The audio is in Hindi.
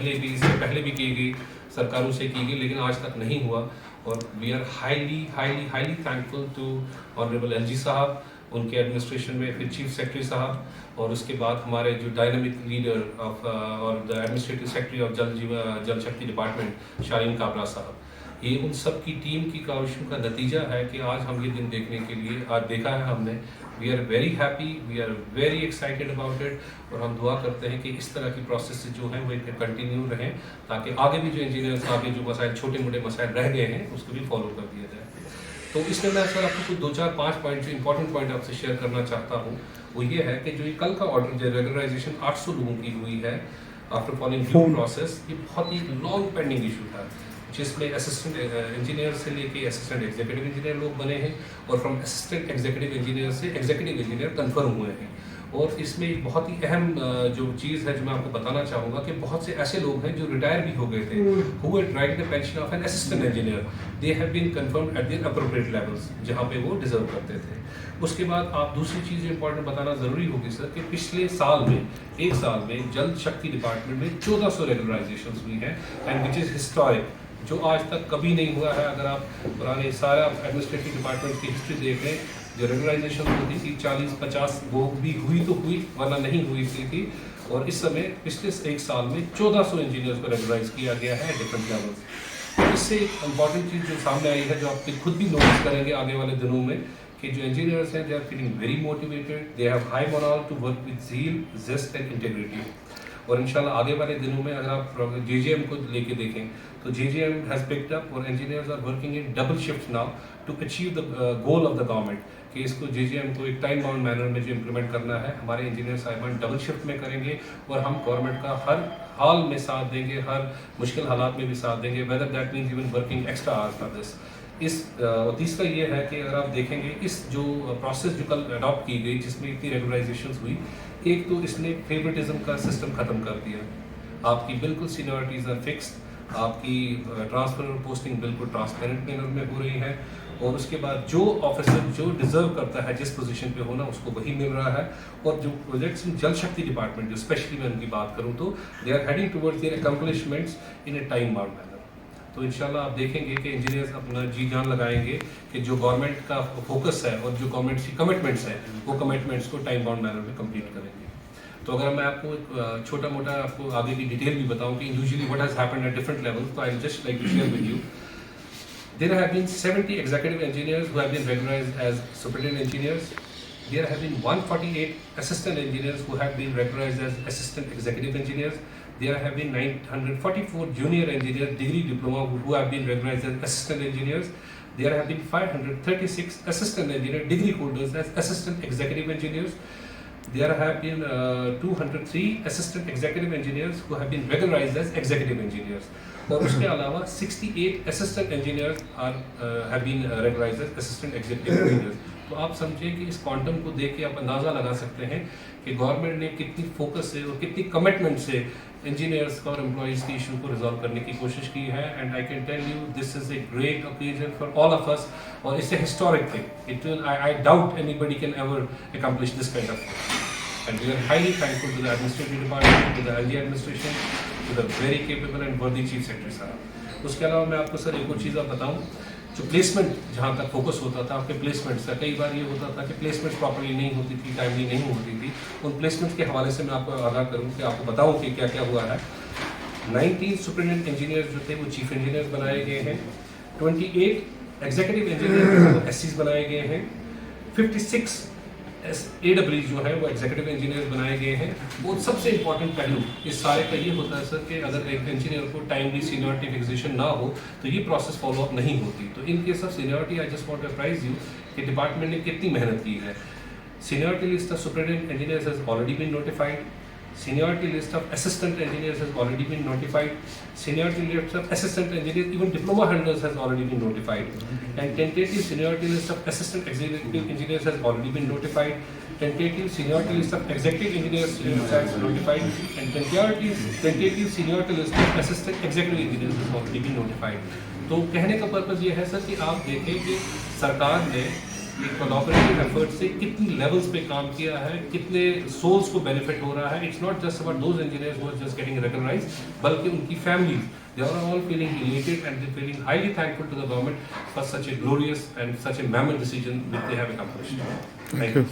पहले भी की गई, सरकारों से की गई, लेकिन आज तक नहीं हुआ। और we are highly highly highly thankful to honourable LG साहब, उनके एडमिनिस्ट्रेशन में, फिर चीफ सेक्रेटरी साहब, और उसके बाद हमारे जो डायनामिक लीडर ऑफ और द एडमिनिस्ट्रेटिव सेक्रेटरी ऑफ जल शक्ति डिपार्टमेंट शालीन काबरा साहब। ये उन सब की टीम की काविशों का नतीजा है कि आज हम ये दिन देखने के लिए आज देखा है हमने। We are very happy, we are very excited about it, और हम दुआ करते हैं कि इस तरह की प्रोसेस जो है वो कंटिन्यू रहें, ताकि आगे भी जो इंजीनियर्स आगे जो मसाइल छोटे मोटे मसाइल रह गए हैं उसको भी फॉलो कर दिया जाए। तो इसमें मैं सर आपको कुछ 2-4-5 पॉइंट जो इंपॉर्टेंट पॉइंट आपसे शेयर करना चाहता हूँ, वो ये है कि जो ये कल का ऑर्डर जो रेगुलराइजेशन 800 लोगों की हुई है आफ्टर फॉलोइंग ड्यू प्रोसेस, ये बहुत ही लॉन्ग पेंडिंग इशू था, जिसमें असिस्टेंट इंजीनियर से लेके असिस्टेंट एग्जीक्यूटिव इंजीनियर लोग बने हैं, और फ्रॉम असिस्टेंट एग्जीक्यूटिव इंजीनियर से एग्जीक्यूटिव इंजीनियर कंफर्म हुए हैं। और इसमें एक बहुत ही अहम जो चीज़ है जो मैं आपको बताना चाहूँगा कि बहुत से ऐसे लोग हैं जो रिटायर भी हो गए थे, who had drive the pension of an assistant engineer, they have been confirmed at their appropriate levels, जहाँ पे वो डिजर्व करते थे। उसके बाद आप दूसरी चीज़ इंपॉर्टेंट बताना ज़रूरी होगी सर कि पिछले साल में, एक साल में जल शक्ति डिपार्टमेंट में 1400 रेगुलराइजेशन हुई हैं, एंड विच इज़ हिस्टोरिक, जो आज तक कभी नहीं हुआ है। अगर आप पुराने सारा एडमिनिस्ट्रेटिव डिपार्टमेंट की हिस्ट्री देख लें, जो रेगुलराइजेशन होती थी 40-50 वो भी हुई तो हुई, वरना नहीं हुई थी। और इस समय पिछले एक साल में 1400 इंजीनियर्स को रेगुलराइज किया गया है डिफरेंट लेवल्स। तो इससे एक इम्पॉर्टेंट चीज़ जो सामने आई है, जो आप खुद भी नोटिस करेंगे आने वाले दिनों में, कि जो इंजीनियर्स हैं they are feeling very motivated, they have high moral to work with zeal, zest and integrity. और इंशाल्लाह आगे वाले दिनों में अगर आप JJM को लेके देखें तो JJM हैज़ पिक्ड अप, और engineers are working in double shift now to achieve the goal of the government, कि इसको JJM को एक टाइम बाउंड मैनर में जो इम्प्लीमेंट करना है, हमारे इंजीनियर साहिबान डबल शिफ्ट में करेंगे, और हम गवर्नमेंट का हर हाल में साथ देंगे, हर मुश्किल हालात में भी साथ देंगे, whether that means even working extra hours for this. तीसरा ये है कि अगर आप देखेंगे इस जो प्रोसेस जो कल अडॉप्ट की गई, जिसमें इतनी रेगुलराइजेशन हुई, एक तो इसने फेवरेटिज्म का सिस्टम ख़त्म कर दिया, आपकी बिल्कुल सीनियरिटीज़ आर फिक्स्ड, आपकी ट्रांसफर और पोस्टिंग बिल्कुल ट्रांसपेरेंट मैनर में हो रही है, और उसके बाद जो ऑफिसर जो डिजर्व करता है जिस पोजीशन पे होना, उसको वही मिल रहा है। और जो प्रोजेक्ट्स इन जल शक्ति डिपार्टमेंट जो स्पेशली मैं उनकी बात करूँ तो they are heading towards their accomplishments in a time bound manner. तो इंशाल्लाह आप देखेंगे कि इंजीनियर्स अपना जी जान लगाएंगे कि जो गवर्नमेंट का फोकस है और जो गवर्नमेंट की कमिटमेंट्स हैं, वो कमिटमेंट्स को टाइम बाउंड मैनर में कंप्लीट करेंगे। तो अगर मैं आपको एक छोटा मोटा आपको आगे की डिटेल भी बताऊं कि usually what has happened at different levels, तो I will just like to share with you. There have been 70 executive engineers who have been recognized as superintendent engineers. There have been 148 assistant engineers who have been recognized as assistant executive engineers. There have been 944 junior engineers, degree diploma, who have been recognized as assistant engineers. There have been 536 assistant engineer degree holders as assistant executive engineers. There have been 203 assistant executive engineers who have been regularized as executive engineers. और उसके अलावा 68 assistant engineers have been regularised as assistant executive engineers. तो आप समझिए कि इस क्वांटम को देख के आप अंदाज़ा लगा सकते हैं कि गवर्नमेंट ने कितनी फोकस से और कितनी कमिटमेंट से इंजीनियर्स का और एम्प्लॉइज़ की इशू को रिजॉल्व करने की कोशिश की है। And I can tell you this is a great occasion for all of us, और इससे historic thing, it will I doubt anybody can ever accomplish this kind of thing. And we are highly thankful to the administrative department, to the LG administration, to the very capable and worthy chief secretary साहब। उसके अलावा मैं आपको सर एक और चीज़ आप बताऊं, जो प्लेसमेंट जहाँ तक फोकस होता था आपके प्लेसमेंट्स का, कई बार ये होता था कि प्लेसमेंट्स प्रॉपर्ली नहीं होती थी, टाइमली नहीं होती थी। उन प्लेसमेंट्स के हवाले से मैं आपको आगाह करूँ कि आपको बताऊँ कि क्या क्या हुआ है। 19 सुपरिटेंडेंट इंजीनियर्स जो थे वो चीफ इंजीनियर्स बनाए गए हैं, 28 एग्जीक्यूटिव इंजीनियर SCs बनाए गए हैं, 56 AWs जो है वो एग्जीक्यूटिव इंजीनियर बनाए गए हैं। वो सबसे इंपॉर्टेंट पहलू इस सारे का ये होता है सर कि अगर एक इंजीनियर को टाइमली सीनियरिटी फिक्सेशन ना हो तो ये प्रोसेस फॉलो अप नहीं होती। तो in case of seniority I just want to apprise you कि डिपार्टमेंट ने कितनी मेहनत की है। Seniority list of superintendent engineers has already been notified, seniority list of assistant engineers has already been notified, seniority list of assistant engineers, even diploma holders has already been notified, and tentative seniority list of assistant executive engineers has already been notified, tentative seniority list of executive engineers has notified, and tentative seniority list of assistant executive engineers has already been notified। तो कहने का पर्पज़ ये है सर कि आप देखें कि सरकार ने एक कोलैबोरेटिव एफर्ट से कितनी लेवल्स पे काम किया है, कितने सोल्स को बेनिफिट हो रहा है. It's not just about those engineers who are just getting recognised, बल्कि उनकी families, they are all feeling elated and they're feeling highly thankful to the government for such a glorious and such a mammoth decision which they have accomplished. Thank you.